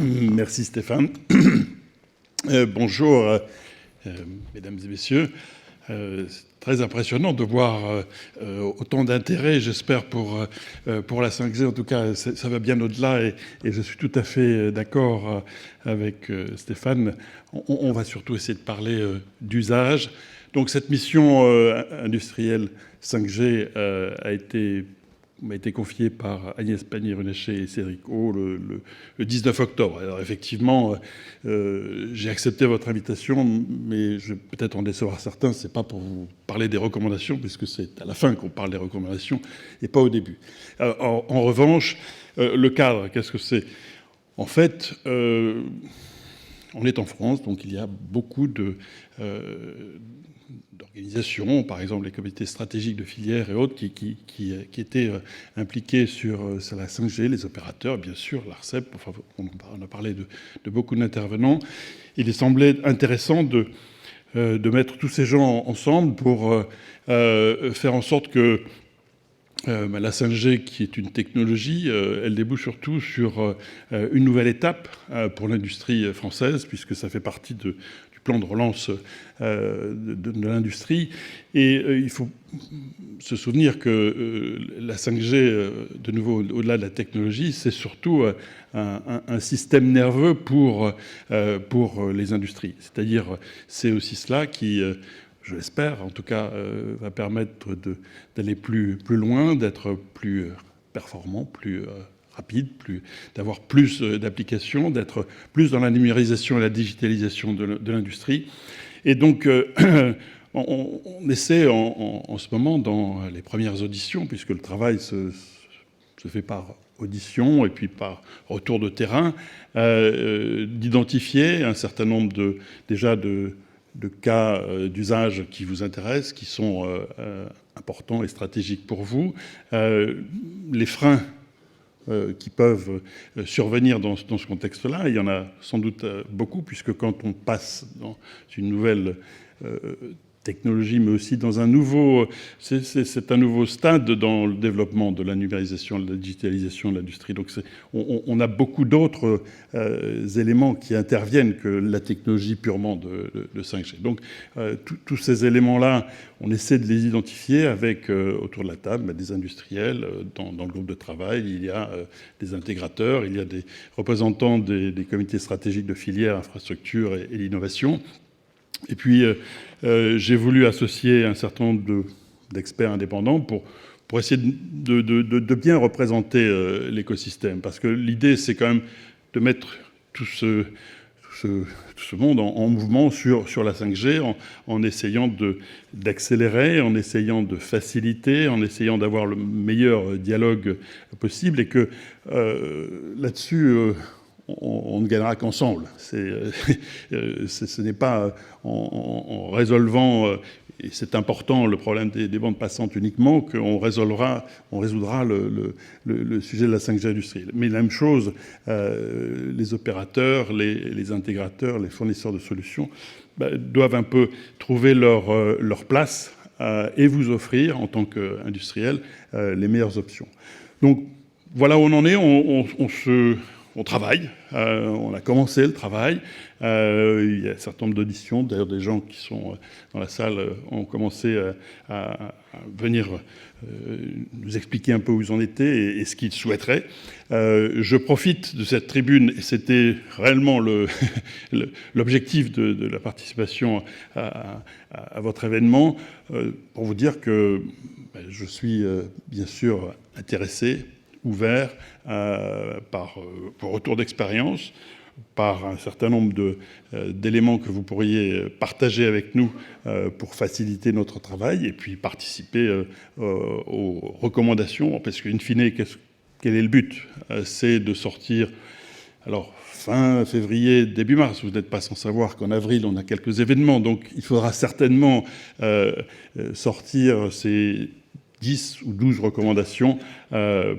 Merci Stéphane. Bonjour, mesdames et messieurs. C'est très impressionnant de voir autant d'intérêt, j'espère, pour la 5G. En tout cas, ça va bien au-delà et je suis tout à fait d'accord avec Stéphane. On va surtout essayer de parler d'usage. Donc cette mission industrielle 5G m'a été confiée par Agnès Pannier-Runacher et Cédric O le 19 octobre. Alors effectivement, j'ai accepté votre invitation, mais je vais peut-être en décevoir certains. Ce n'est pas pour vous parler des recommandations, puisque c'est à la fin qu'on parle des recommandations et pas au début. Alors, en revanche, le cadre, qu'est-ce que c'est ? En fait, on est en France, donc il y a beaucoup d'organisations, par exemple les comités stratégiques de filière et autres, qui étaient impliqués sur la 5G, les opérateurs, bien sûr, l'ARCEP, enfin, on a parlé de beaucoup d'intervenants. Il semblait intéressant de mettre tous ces gens ensemble pour faire en sorte que la 5G, qui est une technologie, elle débouche surtout sur une nouvelle étape pour l'industrie française, puisque ça fait partie du plan de relance de l'industrie. Et il faut se souvenir que la 5G, de nouveau, au-delà de la technologie, c'est surtout un système nerveux pour les industries. C'est-à-dire, c'est aussi cela qui, je l'espère, en tout cas, va permettre d'aller plus loin, d'être plus performant, plus rapide, d'avoir plus d'applications, d'être plus dans la numérisation et la digitalisation de l'industrie. Et donc, on essaie en ce moment, dans les premières auditions, puisque le travail se fait par audition et puis par retour de terrain, d'identifier un certain nombre déjà de cas d'usage qui vous intéressent, qui sont importants et stratégiques pour vous, les freins qui peuvent survenir dans ce contexte-là. Il y en a sans doute beaucoup, puisque quand on passe dans une nouvelle technologie, mais aussi dans un nouveau... C'est un nouveau stade dans le développement de la numérisation, de la digitalisation de l'industrie. Donc on a beaucoup d'autres éléments qui interviennent que la technologie purement de 5G. Donc tous ces éléments-là, on essaie de les identifier avec, autour de la table, des industriels. Dans le groupe de travail, il y a des intégrateurs, il y a des représentants des comités stratégiques de filière, infrastructure et l'innovation. Et puis, j'ai voulu associer un certain nombre d'experts indépendants pour essayer de bien représenter l'écosystème. Parce que l'idée, c'est quand même de mettre tout ce monde en mouvement sur la 5G, en essayant d'accélérer, en essayant de faciliter, en essayant d'avoir le meilleur dialogue possible. Et que là-dessus... on ne gagnera qu'ensemble. Ce n'est pas en résolvant, et c'est important, le problème des bandes passantes uniquement, qu'on résoudra le sujet de la 5G industrielle. Mais la même chose, les opérateurs, les intégrateurs, les fournisseurs de solutions doivent un peu trouver leur place et vous offrir, en tant qu'industriel, les meilleures options. Donc, voilà où on en est. On travaille, on a commencé le travail. Il y a un certain nombre d'auditions. D'ailleurs, des gens qui sont dans la salle ont commencé à venir nous expliquer un peu où ils en étaient et ce qu'ils souhaiteraient. Je profite de cette tribune, et c'était réellement l'objectif de la participation à votre événement, pour vous dire que je suis bien sûr intéressé, ouvert pour retour d'expérience, par un certain nombre d'éléments que vous pourriez partager avec nous pour faciliter notre travail et puis participer aux recommandations. Parce qu'in fine, quel est le but ? C'est de sortir, alors fin février, début mars. Vous n'êtes pas sans savoir qu'en avril, on a quelques événements. Donc il faudra certainement sortir ces 10 ou 12 recommandations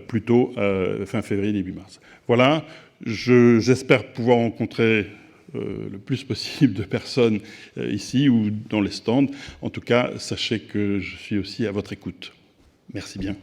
plutôt fin février, début mars. Voilà, j'espère pouvoir rencontrer le plus possible de personnes ici ou dans les stands. En tout cas, sachez que je suis aussi à votre écoute. Merci bien.